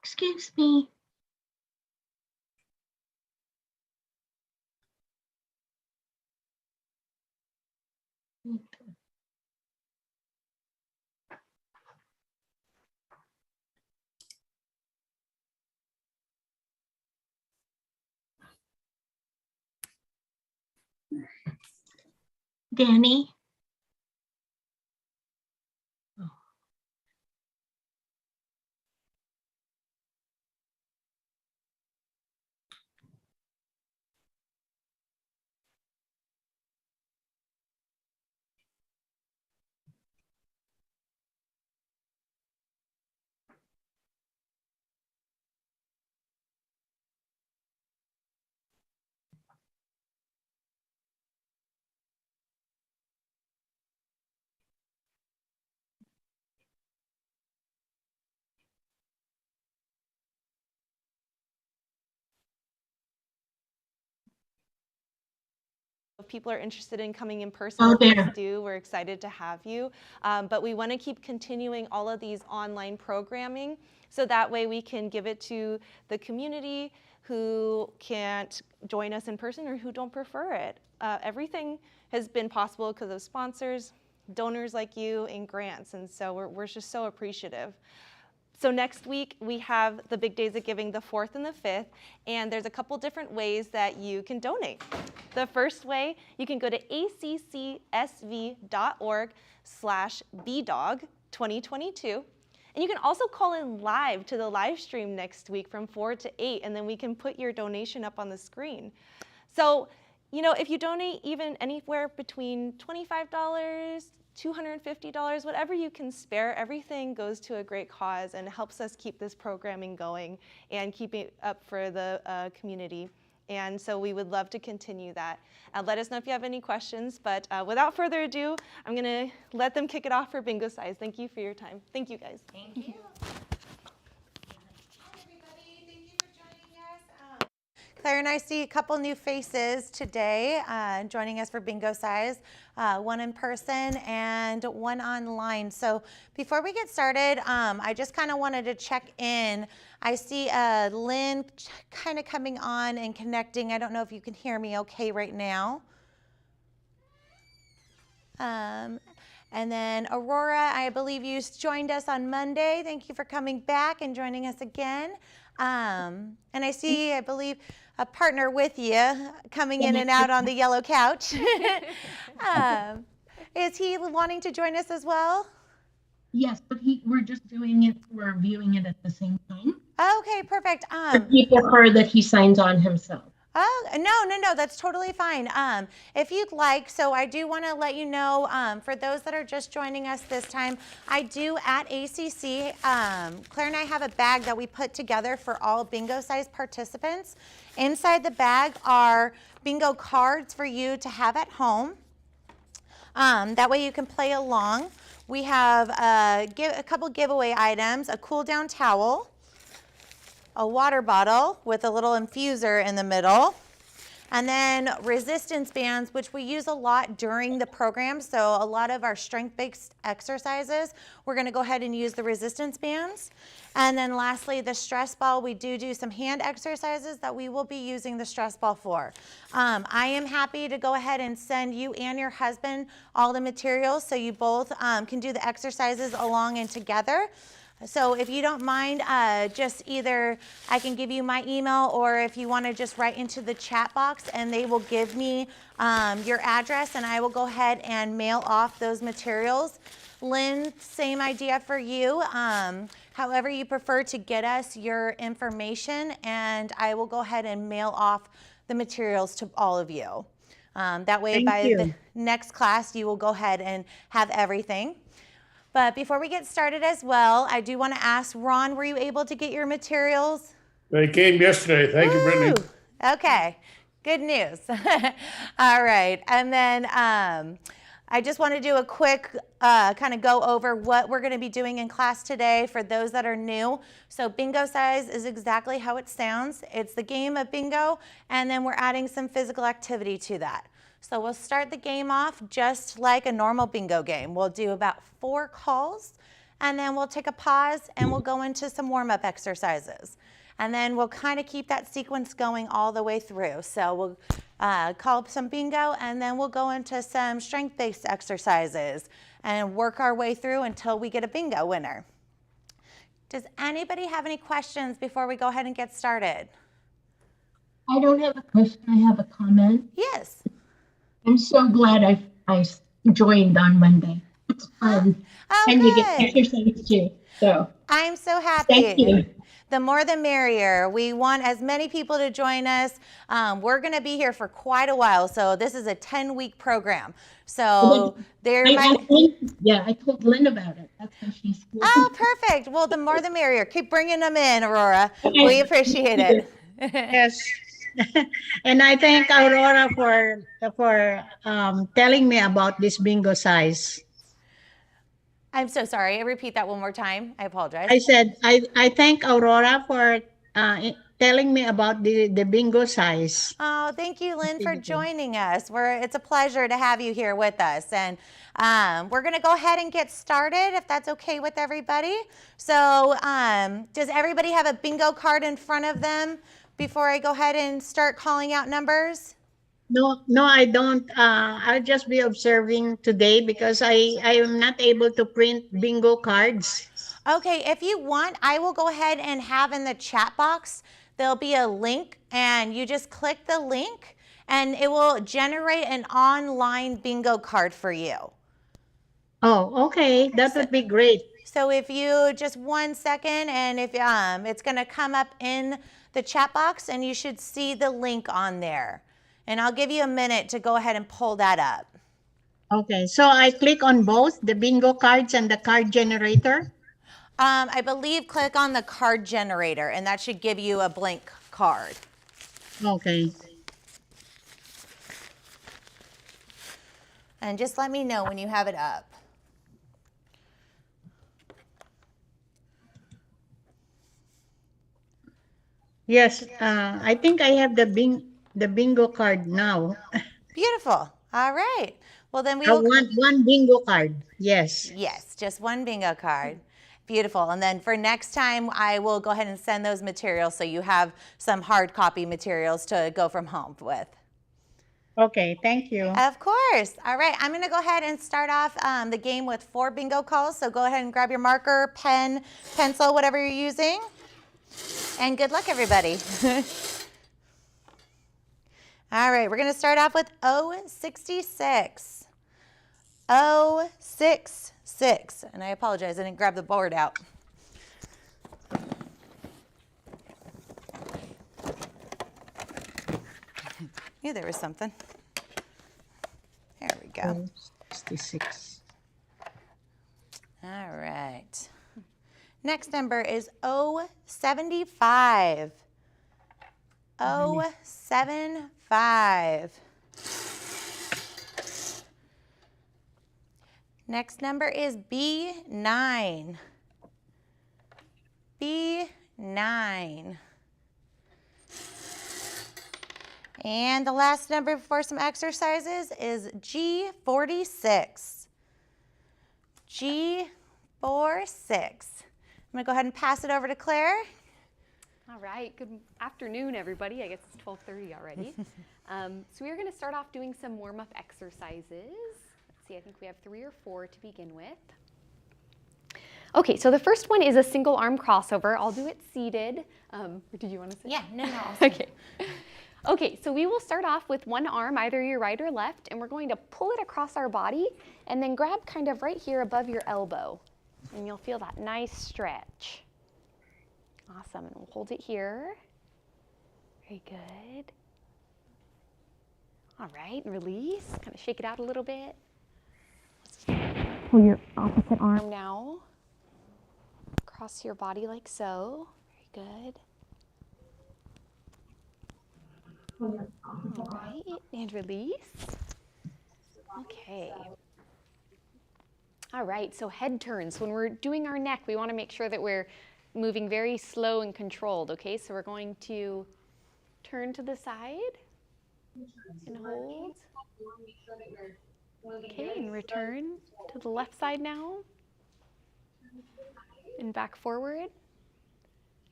Excuse me. Danny. If people are interested in coming in person, Oh, please there. do. We're excited to have you. But we want to keep continuing all of these online programming so that way we can give it to the community who can't join us in person or who don't prefer it. Everything has been possible because of sponsors, donors like you, and grants. And so we're just so appreciative. So next week, we have the Big Days of Giving, the 4th and the 5th, and there's a couple different ways that you can donate. The first way, you can go to accsv.org/bdog2022, and you can also call in live to the live stream next week from 4 to 8, and then we can put your donation up on the screen. So, you know, if you donate even anywhere between $25, $250, whatever you can spare, everything goes to a great cause and helps us keep this programming going and keep it up for the community. And so we would love to continue that. Let us know if you have any questions, but without further ado, I'm gonna let them kick it off for Bingocize. Thank you for your time. Thank you, guys. Thank you. Claire and I see a couple new faces today joining us for Bingocize, one in person and one online. So before we get started, I just kind of wanted to check in. I see Lynn kind of coming on and connecting. I don't know if you can hear me okay right now. And then Aurora, I believe you joined us on Monday. Thank you for coming back and joining us again. And I see, I believe, a partner with you coming in and out on the yellow couch. Is he wanting to join us as well? Yes, but we're just doing it, we're viewing it at the same time. Okay, perfect. But he prefer that he signs on himself. Oh, no, that's totally fine. If you'd like, so I do want to let you know, for those that are just joining us this time, I do at ACC, Claire and I have a bag that we put together for all Bingocize participants. Inside the bag are bingo cards for you to have at home. That way you can play along. We have a couple giveaway items, a cool down towel, a water bottle with a little infuser in the middle, and then resistance bands, which we use a lot during the program. So a lot of our strength-based exercises, we're gonna go ahead and use the resistance bands. And then lastly, the stress ball, we do some hand exercises that we will be using the stress ball for. I am happy to go ahead and send you and your husband all the materials so you both can do the exercises along and together. So if you don't mind, just either I can give you my email, or if you want to just write into the chat box and they will give me your address, and I will go ahead and mail off those materials. Lynn, same idea for you. However you prefer to get us your information, and I will go ahead and mail off the materials to all of you. That way by the next class, you will go ahead and have everything. But before we get started as well, I do want to ask, Ron, were you able to get your materials? They came yesterday. Thank you, Brittany. Okay, good news. All right, and then I just want to do a quick kind of go over what we're going to be doing in class today for those that are new. So Bingocize is exactly how it sounds. It's the game of bingo, and then we're adding some physical activity to that. So we'll start the game off just like a normal bingo game. We'll do about 4 calls, and then we'll take a pause and we'll go into some warm-up exercises. And then we'll kind of keep that sequence going all the way through. So we'll call up some bingo, and then we'll go into some strength-based exercises and work our way through until we get a bingo winner. Does anybody have any questions before we go ahead and get started? I don't have a question. I have a comment. Yes. I'm so glad I joined on Monday. It's fun. Oh, and you get good. exercise too. So I'm so happy. thank you. The more the merrier. We want as many people to join us. We're going to be here for quite a while. So this is a 10-week program. So I told Lynn about it. That's how she's. Oh, perfect. Well, the more the merrier. Keep bringing them in, Aurora. We appreciate it. Yes. And I thank Aurora for telling me about this Bingocize. I'm so sorry. Repeat that one more time. I apologize. I said I thank Aurora for telling me about the Bingocize. Oh, thank you, Lynn, for joining us. It's a pleasure to have you here with us. And we're going to go ahead and get started, if that's okay with everybody. So does everybody have a bingo card in front of them before I go ahead and start calling out numbers? No, I don't. I'll just be observing today because I am not able to print bingo cards. Okay, if you want, I will go ahead and have in the chat box, there'll be a link, and you just click the link and it will generate an online bingo card for you. Oh, okay. That would be great. So if you just 1 second, and if it's going to come up in the chat box, and you should see the link on there. And I'll give you a minute to go ahead and pull that up. Okay, so I click on both the bingo cards and the card generator. I believe click on the card generator, and that should give you a blank card. Okay. And just let me know when you have it up. Yes, I think I have the bingo card now. Beautiful. All right. Well, then we will. One bingo card. Yes. Yes, just one bingo card. Beautiful. And then for next time, I will go ahead and send those materials so you have some hard copy materials to go from home with. Okay, thank you. Of course. All right, I'm going to go ahead and start off the game with 4 bingo calls. So go ahead and grab your marker, pen, pencil, whatever you're using. And good luck, everybody. All right, we're going to start off with 066. 066. And I apologize, I didn't grab the board out. Knew there was something. There we go. 66. All right. Next number is 075. 075. Next number is B9. B9. And the last number for some exercises is G46. G46. I'm going to go ahead and pass it over to Claire. All right, good afternoon, everybody. I guess it's 12:30 already. So we are going to start off doing some warm-up exercises. Let's see, I think we have 3 or 4 to begin with. Okay, so the first one is a single arm crossover. I'll do it seated. Did you want to say? Yeah, no. Okay. Okay, so we will start off with one arm, either your right or left, and we're going to pull it across our body and then grab kind of right here above your elbow. And you'll feel that nice stretch. Awesome, and we'll hold it here. Very good. All right, and release, kind of shake it out a little bit. Pull your opposite arm now across your body like so. Very good. All right, and release. Okay. All right, so head turns. When we're doing our neck, we want to make sure that we're moving very slow and controlled, okay? So we're going to turn to the side and hold. Okay, and return to the left side now. And back forward.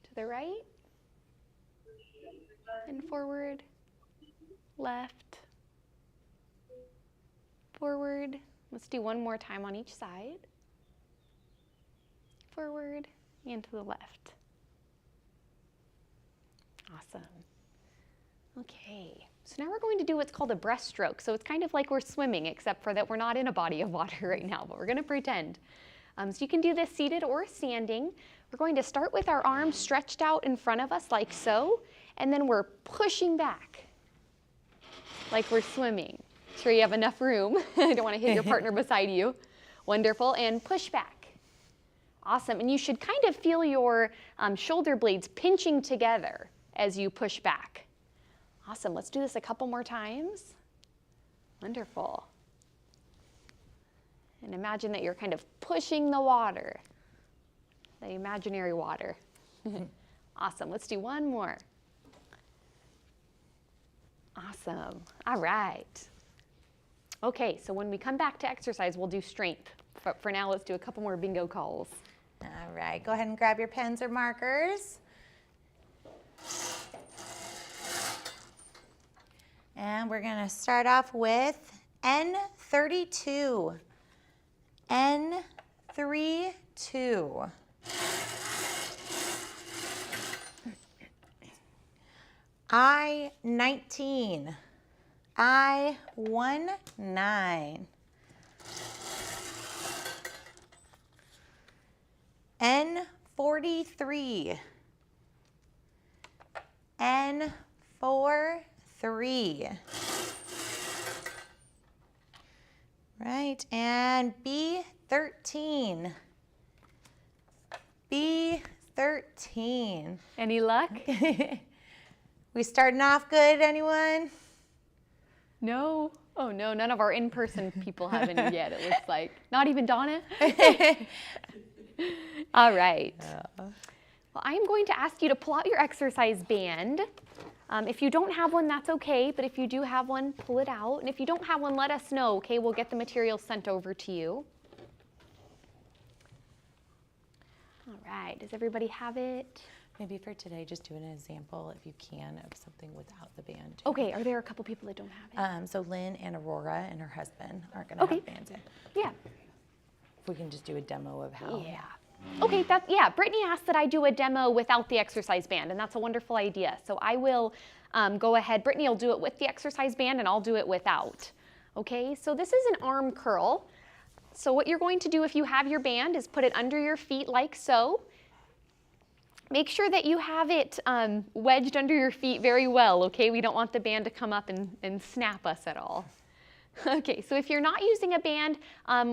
To the right. And forward. Left. Forward. Let's do one more time on each side. Forward and to the left. Awesome. Okay, so now we're going to do what's called a breaststroke. So it's kind of like we're swimming, except for that we're not in a body of water right now, but we're going to pretend. So you can do this seated or standing. We're going to start with our arms stretched out in front of us like so, and then we're pushing back like we're swimming. Sure you have enough room. I don't want to hit your partner beside you. Wonderful, and push back. Awesome, and you should kind of feel your shoulder blades pinching together as you push back. Awesome, let's do this a couple more times. Wonderful. And imagine that you're kind of pushing the water, the imaginary water. Awesome, let's do one more. Awesome, all right. Okay, so when we come back to exercise, we'll do strength. For now, let's do a couple more bingo calls. All right, go ahead and grab your pens or markers. And we're gonna start off with N32. N32. I-19. I-19. N43. N43. Right, and B13. B13. Any luck? We starting off good, anyone? No. Oh no, none of our in-person people have any yet, it looks like. Not even Donna? All right. Well, I'm going to ask you to pull out your exercise band. If you don't have one, that's okay, but if you do have one, pull it out. And if you don't have one, let us know, okay? We'll get the materials sent over to you. All right, does everybody have it? Maybe for today, just do an example, if you can, of something without the band. Okay, are there a couple people that don't have it? So Lynn and Aurora and her husband aren't gonna have bands in. Yeah. If we can just do a demo of how. Yeah. Okay, Brittany asked that I do a demo without the exercise band, and that's a wonderful idea. So I will go ahead. Brittany will do it with the exercise band, and I'll do it without. Okay, so this is an arm curl. So what you're going to do if you have your band is put it under your feet like so. Make sure that you have it wedged under your feet very well, okay? We don't want the band to come up and snap us at all. Okay, so if you're not using a band,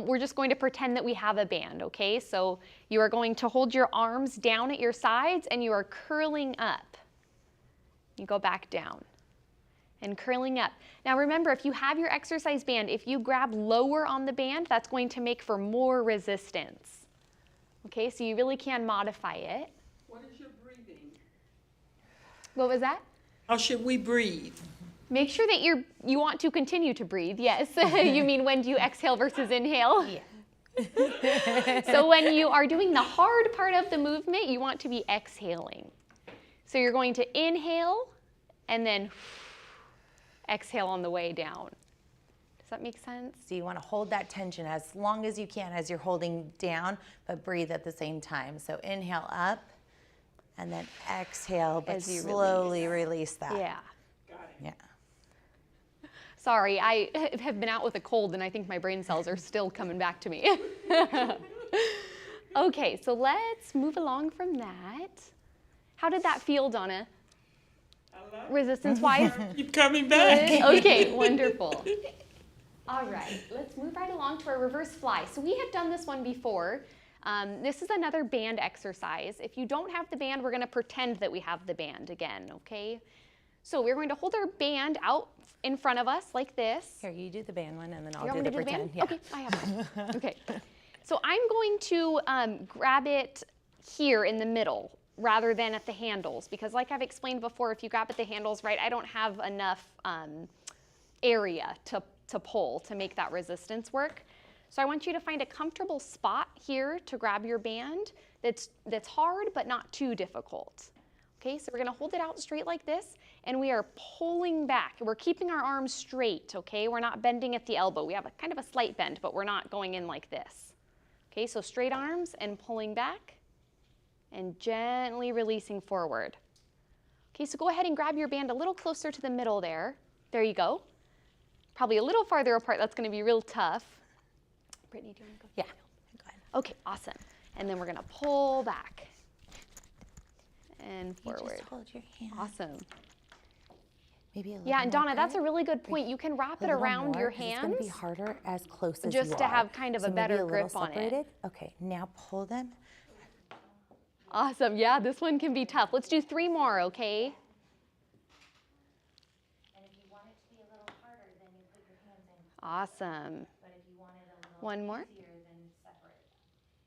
we're just going to pretend that we have a band, okay? So you are going to hold your arms down at your sides and you are curling up. You go back down and curling up. Now remember, if you have your exercise band, if you grab lower on the band, that's going to make for more resistance. Okay, so you really can modify it. What is your breathing? What was that? How should we breathe? Make sure that you want to continue to breathe, yes. You mean when do you exhale versus inhale? Yeah. So when you are doing the hard part of the movement, you want to be exhaling. So you're going to inhale and then exhale on the way down. Does that make sense? So you want to hold that tension as long as you can as you're holding down, but breathe at the same time. So inhale up and then exhale, but As you slowly release that. Yeah. Yeah. Sorry, I have been out with a cold and I think my brain cells are still coming back to me. Okay, so let's move along from that. How did that feel, Donna? Resistance-wise? Keep coming back. Okay, wonderful. All right, let's move right along to our reverse fly. So we have done this one before. This is another band exercise. If you don't have the band, we're gonna pretend that we have the band again, okay? So we're going to hold our band out in front of us like this. Here, you do the band one and then I'll You do want the me to pretend. do the band? Okay, I have one. Okay. So I'm going to grab it here in the middle rather than at the handles, because like I've explained before, if you grab at the handles, right, I don't have enough area to pull to make that resistance work. So I want you to find a comfortable spot here to grab your band that's hard but not too difficult. Okay, so we're gonna hold it out straight like this, and we are pulling back. We're keeping our arms straight, okay? We're not bending at the elbow. We have a kind of a slight bend, but we're not going in like this. Okay, so straight arms and pulling back and gently releasing forward. Okay, so go ahead and grab your band a little closer to the middle there. There you go. Probably a little farther apart, that's gonna be real tough. Brittany, do you wanna go? Yeah, go ahead. Okay, awesome. And then we're gonna pull back and You forward. just hold your hand. Awesome. Maybe a little Yeah, and Donna, more that's a good. really good point. You can wrap A it little around more, your 'cause It's going to be hands. harder as close as just you to are. have kind of a So maybe better little grip on it. separated. Okay, now pull them. Awesome. Yeah, this one can be tough. Let's do 3 more, okay? And if you want it to be a little harder, then you put your hands in. Awesome. But if you want it a little One more. easier, then separate them.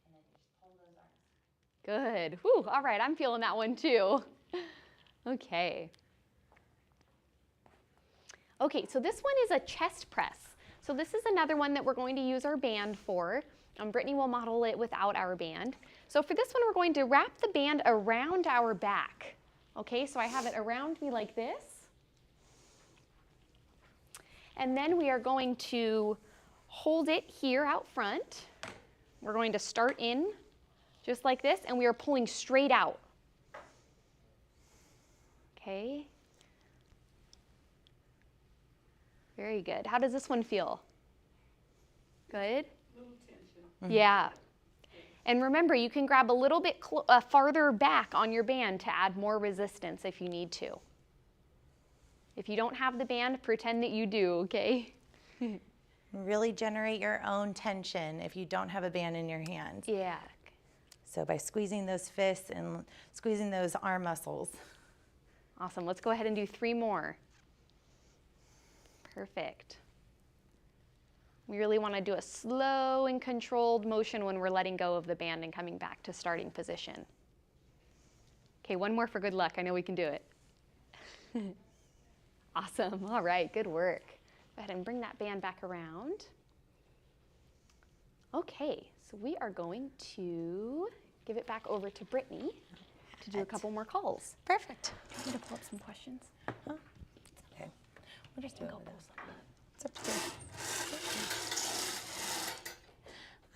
And then just pull those arms. Good. Whew, all right, I'm feeling that one too. Okay. Okay, so this one is a chest press. So this is another one that we're going to use our band for. Brittany will model it without our band. So for this one, we're going to wrap the band around our back. Okay, so I have it around me like this. And then we are going to hold it here out front. We're going to start in just like this, and we are pulling straight out. Okay. Very good. How does this one feel? Good? Little tension. Yeah. And remember, you can grab a little bit farther back on your band to add more resistance if you need to. If you don't have the band, pretend that you do, okay? Really generate your own tension if you don't have a band in your hand. Yeah. So by squeezing those fists and squeezing those arm muscles. Awesome. Let's go ahead and do 3 more. Perfect. We really want to do a slow and controlled motion when we're letting go of the band and coming back to starting position. Okay, 1 more for good luck. I know we can do it. Awesome. All right, good work. Go ahead and bring that band back around. Okay, so we are going to give it back over to Brittany to do a couple more calls. Perfect. Do you want me to pull up some questions? Okay. We'll just do it. It's up to you.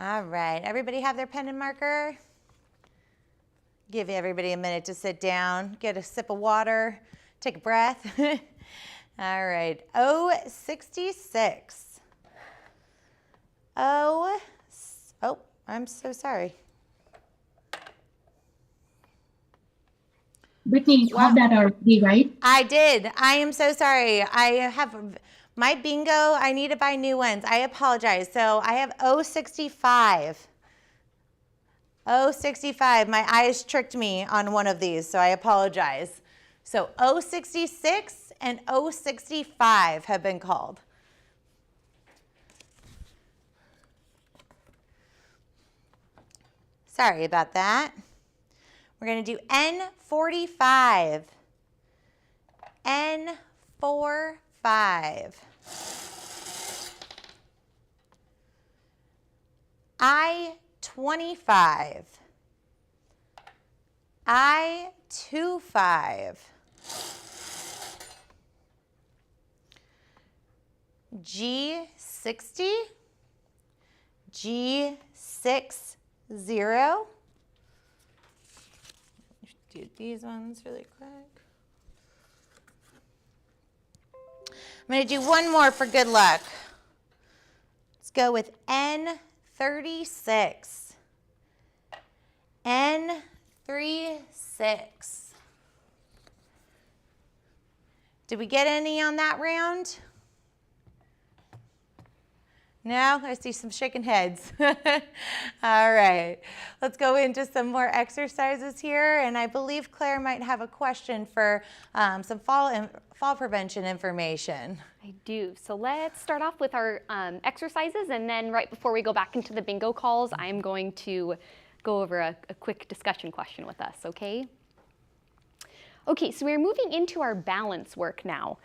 All right. Everybody have their pen and marker? Give everybody a minute to sit down, get a sip of water, take a breath. All right. 066. Oh, I'm so sorry. Brittany, you called that already, right? I did. I am so sorry. I have my bingo. I need to buy new ones. I apologize. So I have 065. 065. My eyes tricked me on one of these, so I apologize. So 066 and 065 have been called. Sorry about that. We're going to do N45. N45. I25. I25. G60. G60. Do these ones really quick. I'm going to do one more for good luck. Let's go with N36. N36. Did we get any on that round? No, I see some shaking heads. All right, let's go into some more exercises here. And I believe Claire might have a question for some fall prevention information. I do. So let's start off with our exercises, and then right before we go back into the bingo calls, I'm going to go over a quick discussion question with us, okay? Okay, so we're moving into our balance work now.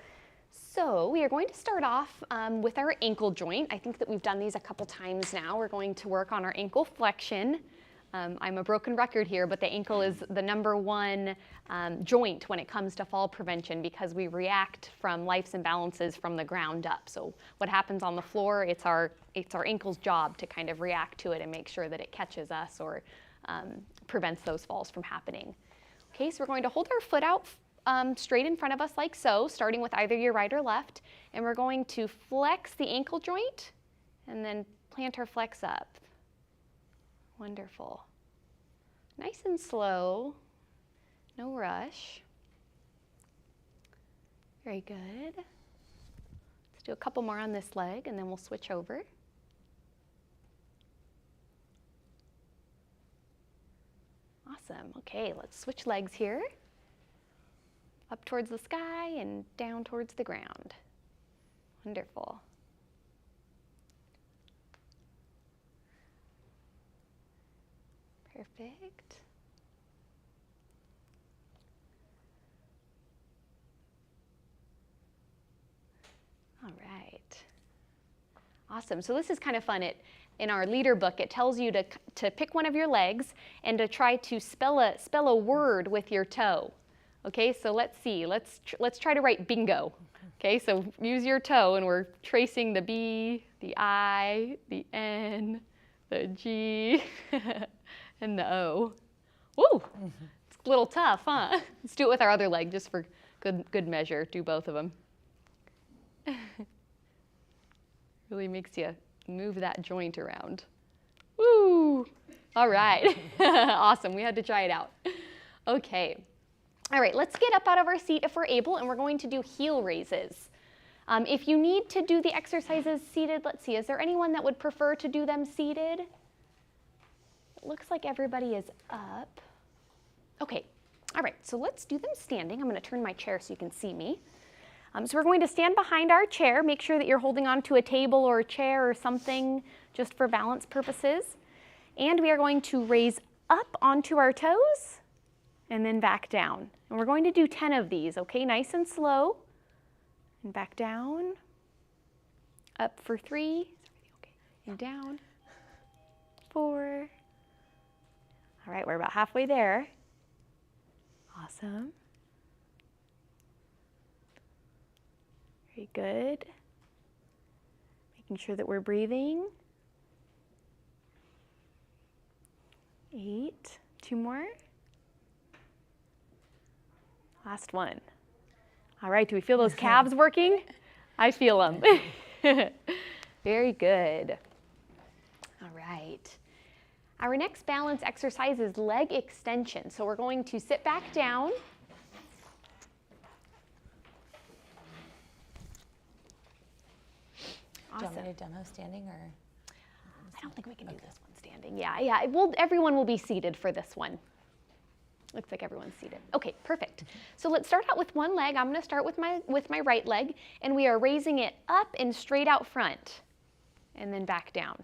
So we are going to start off with our ankle joint. I think that we've done these a couple times now. We're going to work on our ankle flexion. I'm a broken record here, but the ankle is the #1 joint when it comes to fall prevention because we react from life's imbalances from the ground up. So what happens on the floor, it's our ankle's job to kind of react to it and make sure that it catches us or prevents those falls from happening. Okay, so we're going to hold our foot out straight in front of us like so, starting with either your right or left, and we're going to flex the ankle joint and then plant our flex up. Wonderful. Nice and slow, no rush. Very good. Let's do a couple more on this leg and then we'll switch over. Awesome. Okay, let's switch legs here. Up towards the sky and down towards the ground. Wonderful. Perfect. All right. Awesome. So this is kind of fun. In our leader book, it tells you to pick one of your legs and to try to spell a word with your toe. Okay, so let's see. Let's try to write bingo. Okay, so use your toe, and we're tracing the B, the I, the N, the G, and the O. Woo! It's a little tough, huh? Let's do it with our other leg, just for good measure. Do both of them. Really makes you move that joint around. Woo! All right. Awesome. We had to try it out. Okay. All right, let's get up out of our seat if we're able, and we're going to do heel raises. If you need to do the exercises seated, let's see, is there anyone that would prefer to do them seated? It looks like everybody is up. Okay, all right, so let's do them standing. I'm going to turn my chair so you can see me. So we're going to stand behind our chair. Make sure that you're holding onto a table or a chair or something just for balance purposes. And we are going to raise up onto our toes and then back down. And we're going to do 10 of these, okay? Nice and slow. And back down. Up for 3. Is everything okay? And down. 4. All right, we're about halfway there. Awesome. Very good. Making sure that we're breathing. 8. 2 more. Last one. All right, do we feel those calves working? I feel them. Very good. All right. Our next balance exercise is leg extension. So we're going to sit back down. Awesome. Do you want me to demo standing or? I don't think we can do this one standing. Yeah. Well, everyone will be seated for this one. Looks like everyone's seated. Okay, perfect. So let's start out with one leg. I'm going to start with my right leg, and we are raising it up and straight out front, and then back down.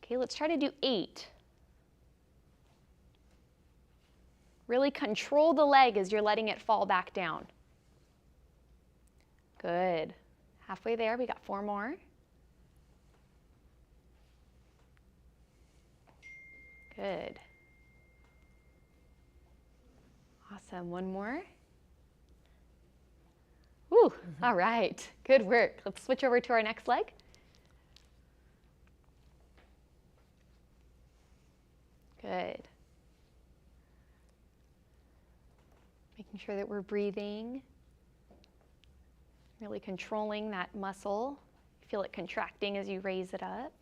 Okay, let's try to do 8. Really control the leg as you're letting it fall back down. Good. Halfway there, we got 4 more. Good. Awesome, 1 more. Woo, all right, good work. Let's switch over to our next leg. Good. Making sure that we're breathing, really controlling that muscle. You feel it contracting as you raise it up.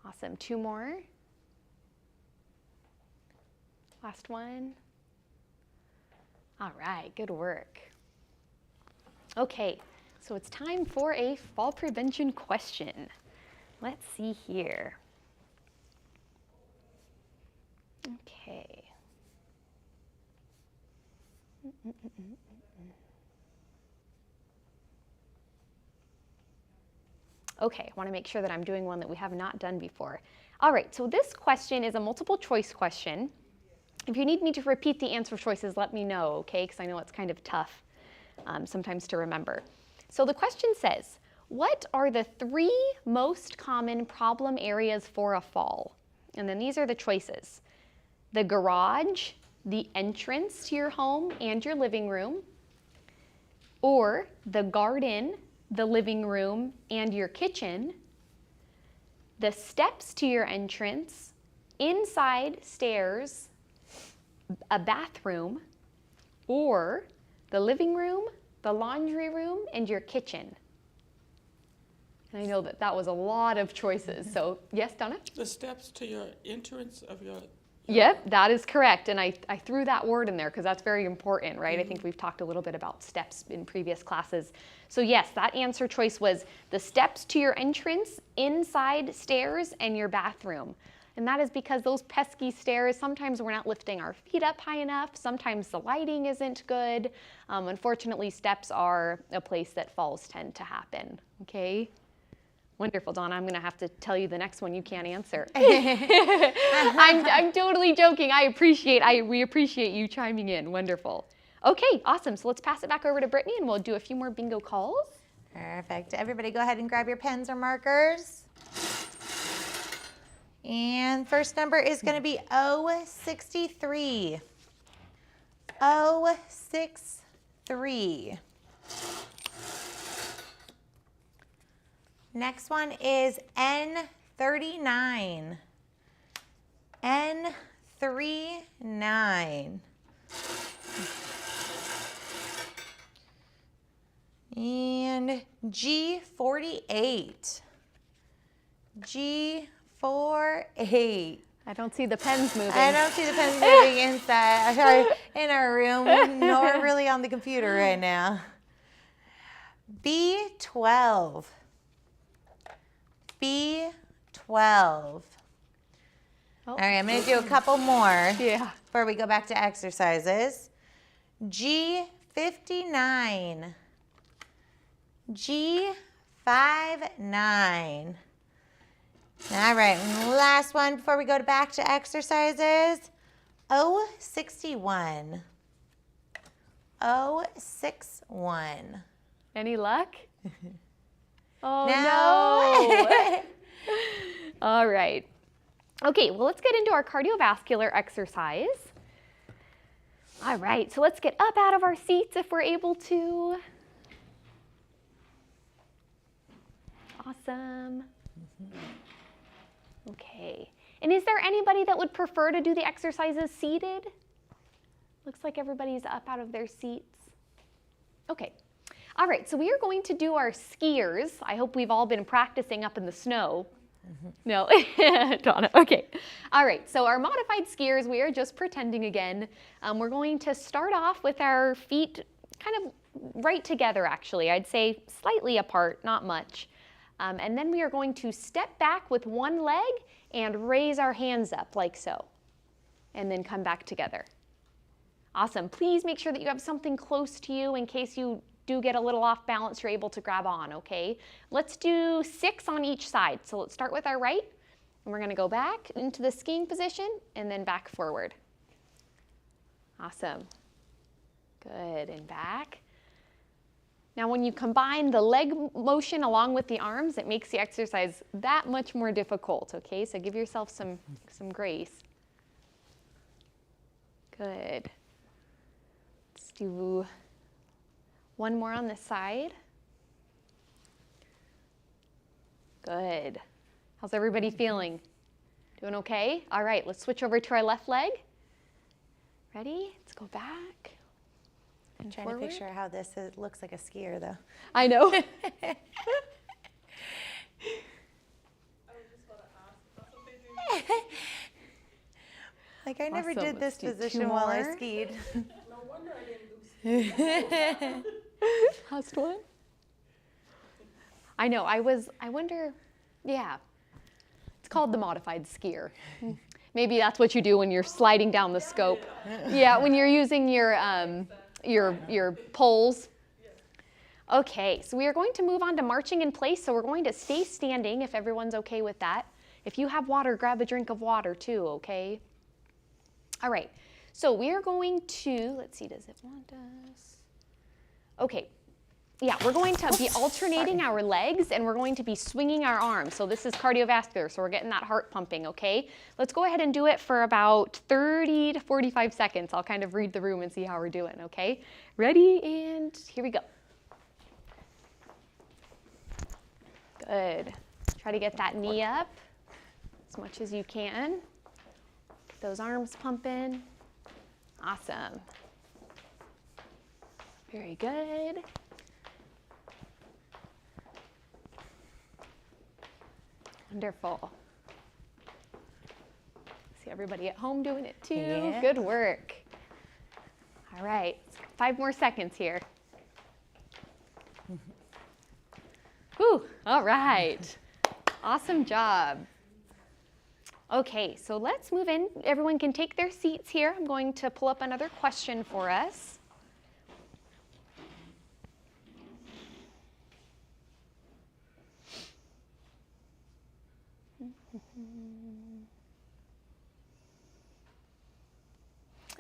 Awesome, 2 more. Last one. All right, good work. Okay, so it's time for a fall prevention question. Let's see here. Okay. Okay, I want to make sure that I'm doing one that we have not done before. All right, so this question is a multiple choice question. If you need me to repeat the answer choices, let me know, okay? Because I know it's kind of tough sometimes to remember. So the question says, what are the 3 most common problem areas for a fall? And then these are the choices. The garage, the entrance to your home and your living room, or the garden, the living room, and your kitchen, the steps to your entrance, inside stairs, a bathroom, or the living room, the laundry room, and your kitchen. And I know that that was a lot of choices. So yes, Donna? The steps to your entrance of your... Yep, that is correct. And I threw that word in there because that's very important, right? I think we've talked a little bit about steps in previous classes. So yes, that answer choice was the steps to your entrance, inside stairs, and your bathroom. And that is because those pesky stairs, sometimes we're not lifting our feet up high enough. Sometimes the lighting isn't good. Unfortunately, steps are a place that falls tend to happen, okay? Wonderful, Donna. I'm going to have to tell you the next one you can't answer. I'm totally joking. We appreciate you chiming in. Wonderful. Okay, awesome. So let's pass it back over to Brittany and we'll do a few more bingo calls. Perfect. Everybody go ahead and grab your pens or markers. And first number is going to be 063. 063. Next one is N39. N39. And G48. G48. I don't see the pens moving. I don't see the pens moving inside in our room, nor really on the computer right now. B12. B12. All right, I'm going to do a couple more before we go back to exercises. G59. G59. All right, and last one before we go back to exercises. 061. 061. Any luck? Oh, no. All right. Okay, well, let's get into our cardiovascular exercise. All right, so let's get up out of our seats if we're able to. Awesome. Okay. And is there anybody that would prefer to do the exercises seated? Looks like everybody's up out of their seats. Okay. All right, so we are going to do our skiers. I hope we've all been practicing up in the snow. No, Donna, okay. All right, so our modified skiers, we are just pretending again. We're going to start off with our feet kind of right together, actually. I'd say slightly apart, not much. And then we are going to step back with one leg and raise our hands up like so. And then come back together. Awesome. Please make sure that you have something close to you in case you do get a little off balance, you're able to grab on, okay? Let's do 6 on each side. So let's start with our right, and we're gonna go back into the skiing position and then back forward. Awesome. Good, and back. Now when you combine the leg motion along with the arms, it makes the exercise that much more difficult, okay? So give yourself some grace. Good. Let's do one more on this side. Good. How's everybody feeling? Doing okay? All right, let's switch over to our left leg. Ready? Let's go back. I'm trying to picture how this looks like a skier, though. I know. Like, I never Awesome. did this Let's do position 2 while I more. skied. No wonder I didn't do ski. Last one. I know, I wonder, yeah. It's called the modified skier. Maybe that's what you do when you're sliding down the scope. Yeah, when you're using your poles. Okay, so we are going to move on to marching in place. So we're going to stay standing if everyone's okay with that. If you have water, grab a drink of water too, okay? All right, So we are going to, let's see, does it want us? Okay. Yeah, we're going to be alternating our legs and we're going to be swinging our arms. So this is cardiovascular, so we're getting that heart pumping, okay? Let's go ahead and do it for about 30 to 45 seconds. I'll kind of read the room and see how we're doing, okay? Ready, and here we go. Good. Try to get that knee up as much as you can. Get those arms pumping. Awesome. Very good. Wonderful. See everybody at home doing it too. Yeah. Good work. All right, 5 more seconds here. Whew, all right. Awesome job. Okay, so let's move in. Everyone can take their seats here. I'm going to pull up another question for us.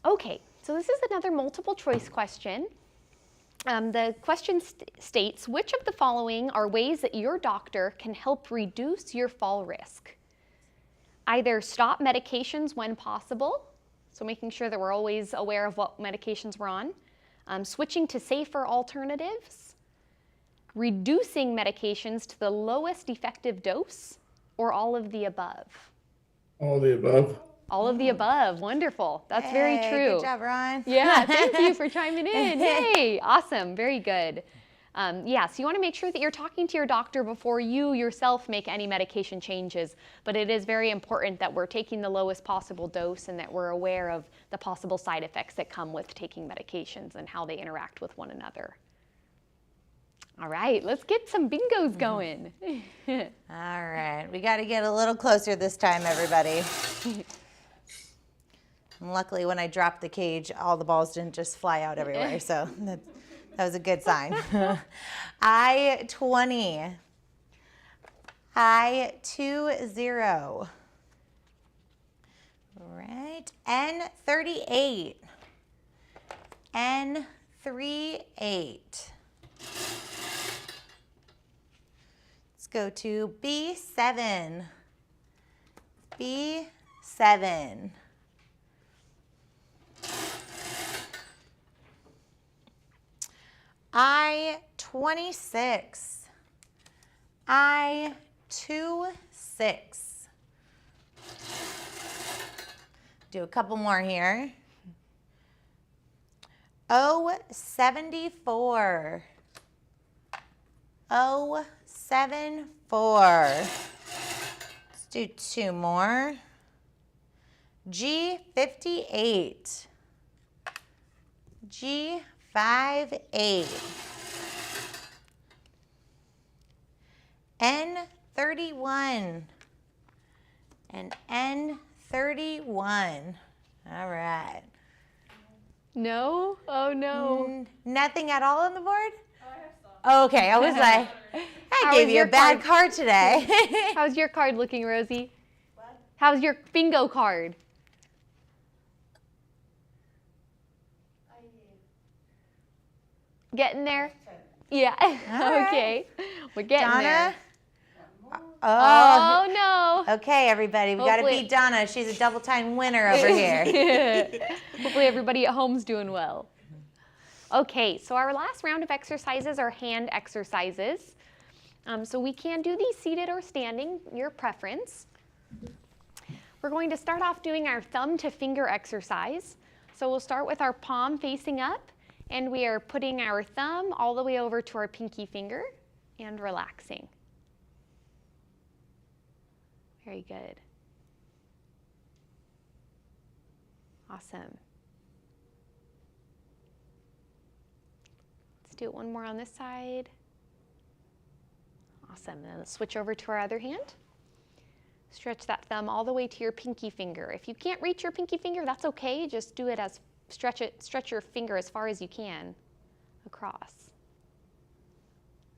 Okay, so this is another multiple choice question. The question states, which of the following are ways that your doctor can help reduce your fall risk? Either stop medications when possible, so making sure that we're always aware of what medications we're on, switching to safer alternatives, reducing medications to the lowest effective dose, or all of the above? All the above. All of the above. Wonderful. That's very Hey, true. Good job, Ron. Yeah, thank you for chiming in. Yay, awesome, very good. Yeah, so you want to make sure that you're talking to your doctor before you yourself make any medication changes, but it is very important that we're taking the lowest possible dose and that we're aware of the possible side effects that come with taking medications and how they interact with one another. All right, let's get some bingos going. All right, we got to get a little closer this time, everybody. And luckily, when I dropped the cage, all the balls didn't just fly out everywhere, so that was a good sign. I-20, I-20, right, N-38, N-38. Let's go to B7, B7. I-26, I-26. Do a couple more here. O-74, O-74. Let's do 2 more. G58, G58. N31 and N31. All right. No? Oh, no. Nothing at all on the board? Okay, I was like, I How gave was you a your bad card today. How's your card looking, Rosie? What? How's your bingo card? Getting there? Yeah. right. Okay. We're getting Donna? there. Oh. Oh, no. Okay, everybody, we got to Hopefully- beat Donna. She's a double-time winner over here. Hopefully everybody at home's doing well. Okay, so our last round of exercises are hand exercises. So we can do these seated or standing, your preference. We're going to start off doing our thumb to finger exercise. So we'll start with our palm facing up, and we are putting our thumb all the way over to our pinky finger and relaxing. Very good. Awesome. Let's do it one more on this side. Awesome. And then let's switch over to our other hand. Stretch that thumb all the way to your pinky finger. If you can't reach your pinky finger, that's okay. Just do it as stretch your finger as far as you can across.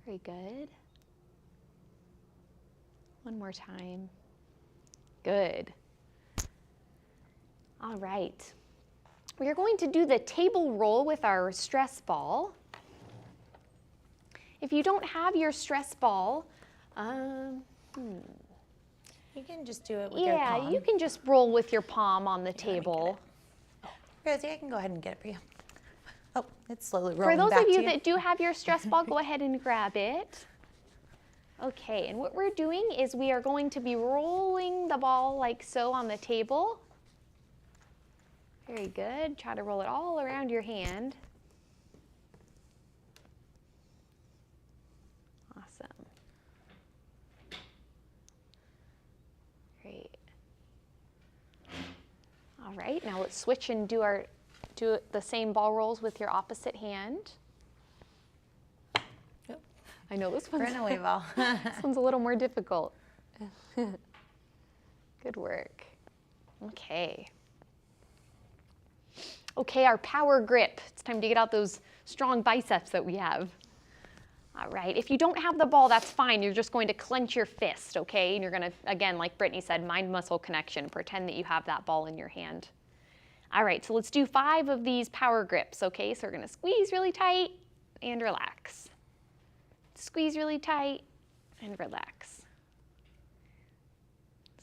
Very good. One more time. Good. All right. We are going to do the table roll with our stress ball. If you don't have your stress ball, You can just do it with your yeah, palm. you can just roll with your palm on the table. Rosie, I can go ahead and get it for you. Oh, it's slowly For rolling those back of to you that do have your stress ball, go ahead and grab it. Okay, and what we're doing is we are going to be rolling the ball like so on the table. Very good. Try to roll it all around your hand. Awesome. Great. All right, now let's switch and do the same ball rolls with your opposite hand. I know this one's, Runaway ball. this one's a little more difficult. Good work. Okay. Okay, our power grip. It's time to get out those strong biceps that we have. All right, if you don't have the ball, that's fine. You're just going to clench your fist, okay? And you're gonna, again, like Brittany said, mind-muscle connection. Pretend that you have that ball in your hand. All right, so let's do 5 of these power grips, okay? So we're gonna squeeze really tight and relax. Squeeze really tight and relax.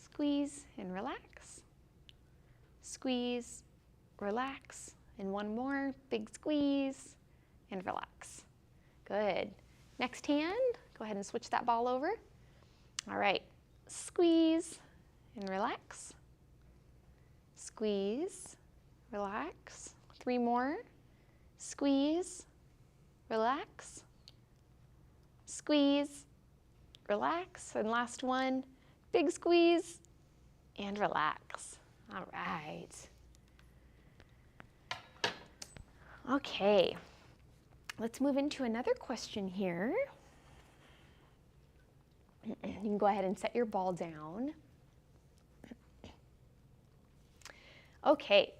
Squeeze and relax. Squeeze, relax. And one more, big squeeze and relax. Good. Next hand, go ahead and switch that ball over. All right, squeeze and relax. Squeeze, relax. 3 more. Squeeze, relax. Squeeze, relax. And last one, big squeeze and relax. All right. Okay, let's move into another question here. You can go ahead and set your ball down. Okay.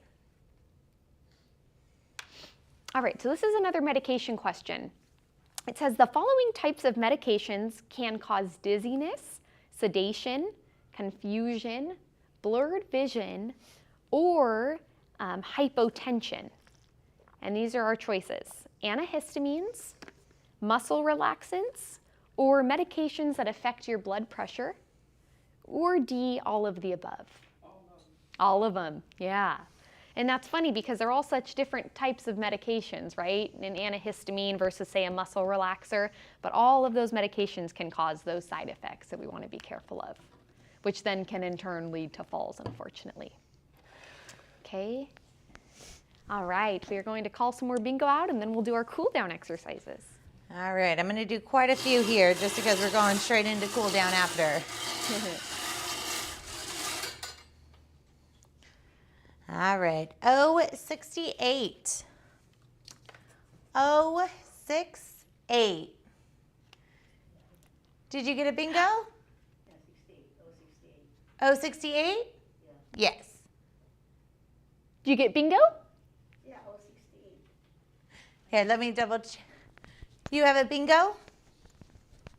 All right, so this is another medication question. It says the following types of medications can cause dizziness, sedation, confusion, blurred vision, or hypotension. And these are our choices: antihistamines, muscle relaxants, or medications that affect your blood pressure, or D, all of the above. All of them, yeah. And that's funny because they're all such different types of medications, right? An antihistamine versus, say, a muscle relaxer. But all of those medications can cause those side effects that we want to be careful of, which then can in turn lead to falls, unfortunately. Okay. All right, we are going to call some more bingo out and then we'll do our cool down exercises. All right, I'm going to do quite a few here just because we're going straight into cool down after. All right, 068. 068. Did you get a bingo? Yeah, 068. 068? Yeah. Yes. Do you get bingo? Yeah, 068. Here, let me double check. You have a bingo?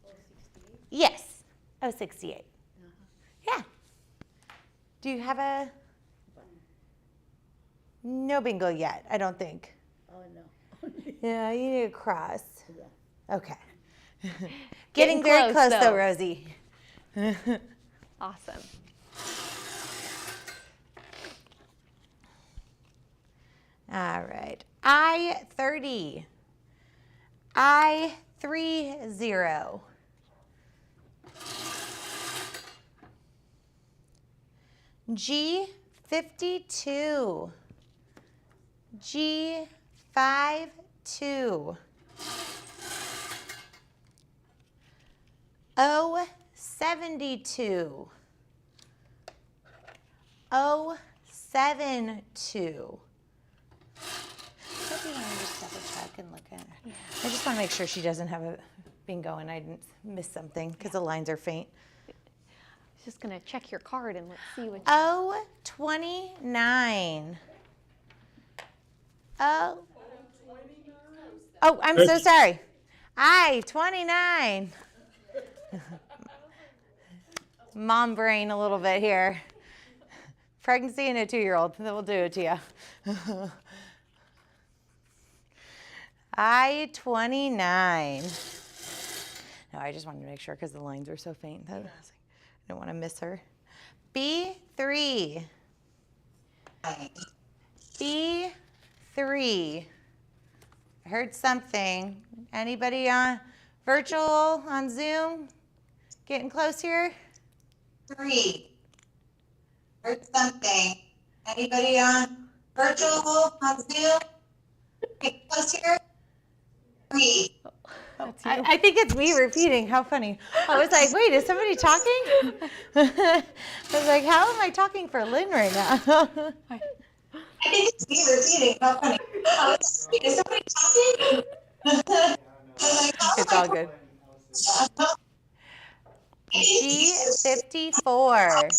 068? Yes. 068. Yeah. Do you have a... No bingo yet, I don't think. Oh, no. Yeah, you need a cross. Yeah. Okay. Getting very close, close though, Rosie. Awesome. All right. I-30. I-30. G-52. G-52. O-72. O-72. Maybe I can just double check and look at her. Yeah. I just want to make sure she doesn't have a bingo and I didn't miss something because the lines are faint. Just gonna check your card and let's see what. O-29. Oh, I'm so sorry. I-29. Mom brain a little bit here. Pregnancy and a 2-year-old, that will do it to you. I-29. No, I just wanted to make sure because the lines were so faint that I was like, I don't want to miss her. B3. B3. I heard something. Anybody on virtual, on Zoom? Getting close here? 3. Heard something. Anybody on virtual, on Zoom? Getting close here? 3. I think it's me repeating. How funny. I was like, wait, is somebody talking? I was like, how am I talking for Lynn right now? I think it's me repeating. How funny. Wait, is somebody talking? It's all good. G54.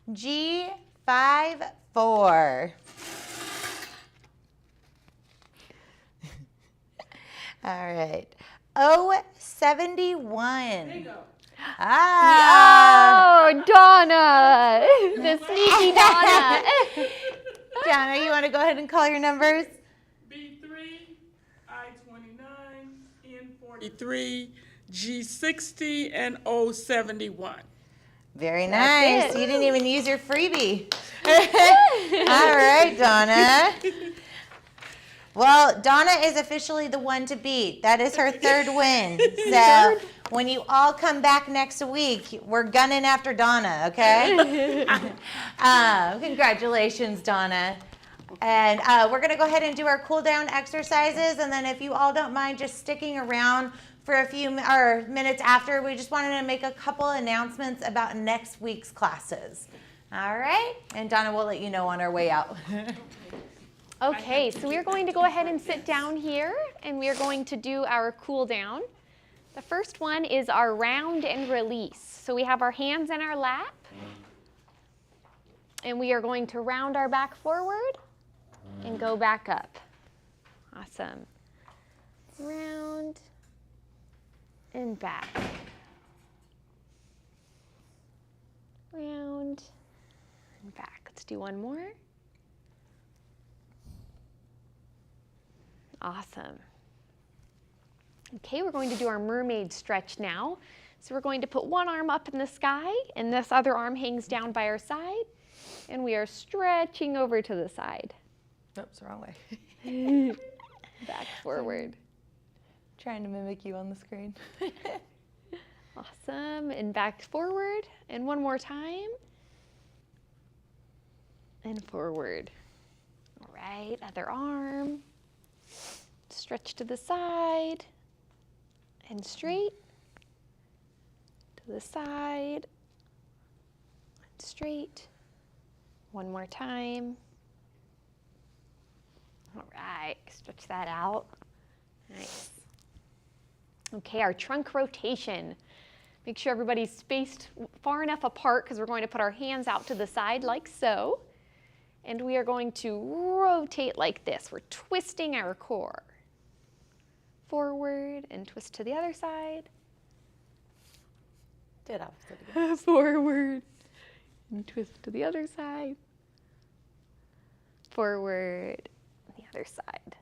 G54. All right. 071. Ah. Oh, Donna, the sneaky Donna. Donna, you want to go ahead and call your numbers? B3, I-29, N43, G60, and O71. Very nice. You didn't even use your freebie. All right, Donna. Well, Donna is officially the one to beat. That is her 3rd win. So when you all come back next week, we're gunning after Donna, okay? Congratulations, Donna. And we're going to go ahead and do our cool down exercises. And then if you all don't mind just sticking around for a few minutes after, we just wanted to make a couple announcements about next week's classes. All right? And Donna will let you know on our way out. Okay, so we are going to go ahead and sit down here, and we are going to do our cool down. The first one is our round and release. So we have our hands in our lap, and we are going to round our back forward and go back up. Awesome. Round and back. Round and back. Let's do one more. Awesome. Okay, we're going to do our mermaid stretch now. So we're going to put one arm up in the sky, and this other arm hangs down by our side, and we are stretching over to the side. Oops, wrong way. Back forward. Trying to mimic you on the screen. Awesome, and back forward, and one more time. And forward. All right, other arm. Stretch to the side and straight, to the side and straight. One more time. All right, stretch that out. Nice. Okay, our trunk rotation. Make sure everybody's spaced far enough apart because we're going to put our hands out to the side like so. And we are going to rotate like this. We're twisting our core. Forward and twist to the other side. Do it opposite again. Forward and twist to the other side. Forward, the other side.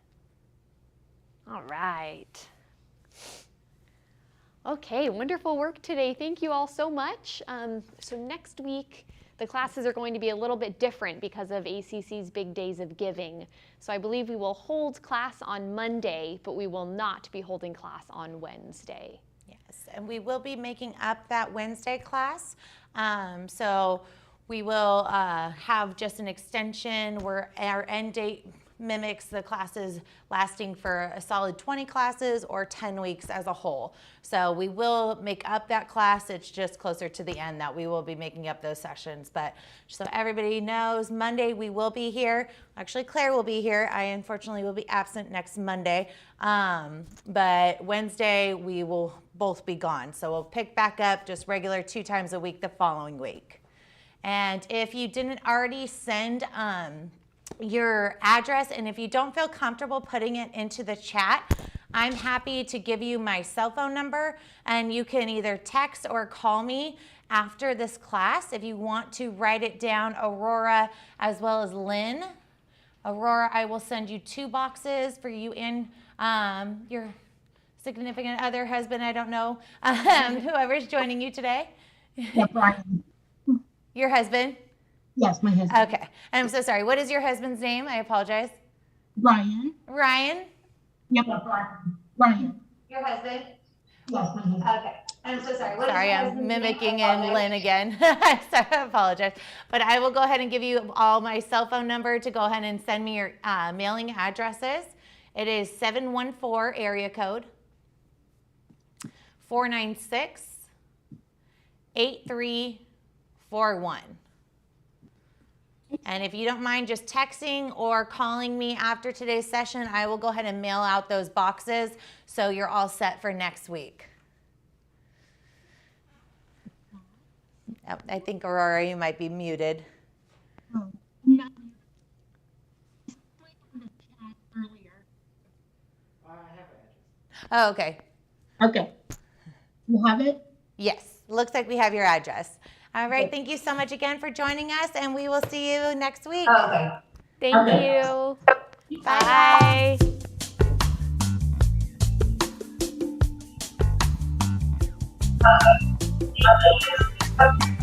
All right. Okay, wonderful work today. Thank you all so much. So next week, the classes are going to be a little bit different because of ACC's Big Days of Giving. So I believe we will hold class on Monday, but we will not be holding class on Wednesday. Yes, and we will be making up that Wednesday class. So we will have just an extension where our end date mimics the classes lasting for a solid 20 classes or 10 weeks as a whole. So we will make up that class. It's just closer to the end that we will be making up those sessions. But so everybody knows, Monday we will be here. Actually, Claire will be here. I unfortunately will be absent next Monday. But Wednesday we will both be gone. So we'll pick back up just regular 2 times a week the following week. And if you didn't already send your address, and if you don't feel comfortable putting it into the chat, I'm happy to give you my cell phone number, and you can either text or call me after this class if you want to write it down. Aurora as well as Lynn. Aurora, I will send you 2 boxes for you and your significant other, husband, I don't know, whoever's joining you today. Yeah, Brian. Your husband? Yes, my husband. Okay. I'm so sorry. What is your husband's name? I apologize. Brian. Ryan? Yep, Brian. Your husband? Yes, my husband. Okay. I'm so sorry. What is Sorry, your I'm husband's mimicking name? I in Lynn again. Sorry, I apologize. But I will go ahead and give you all my cell phone number to go ahead and send me your mailing addresses. It is 714 area code 496-8341. And if you don't mind just texting or calling me after today's session, I will go ahead and mail out those boxes so you're all set for next week. Oh, I think Aurora, you might be muted. Oh, no. I put it in the chat earlier. Oh, okay. Okay. You have it? Yes, looks like we have your address. All right, thank you so much again for joining us, and we will see you next week. Okay. Thank Okay. you. Bye. Bye.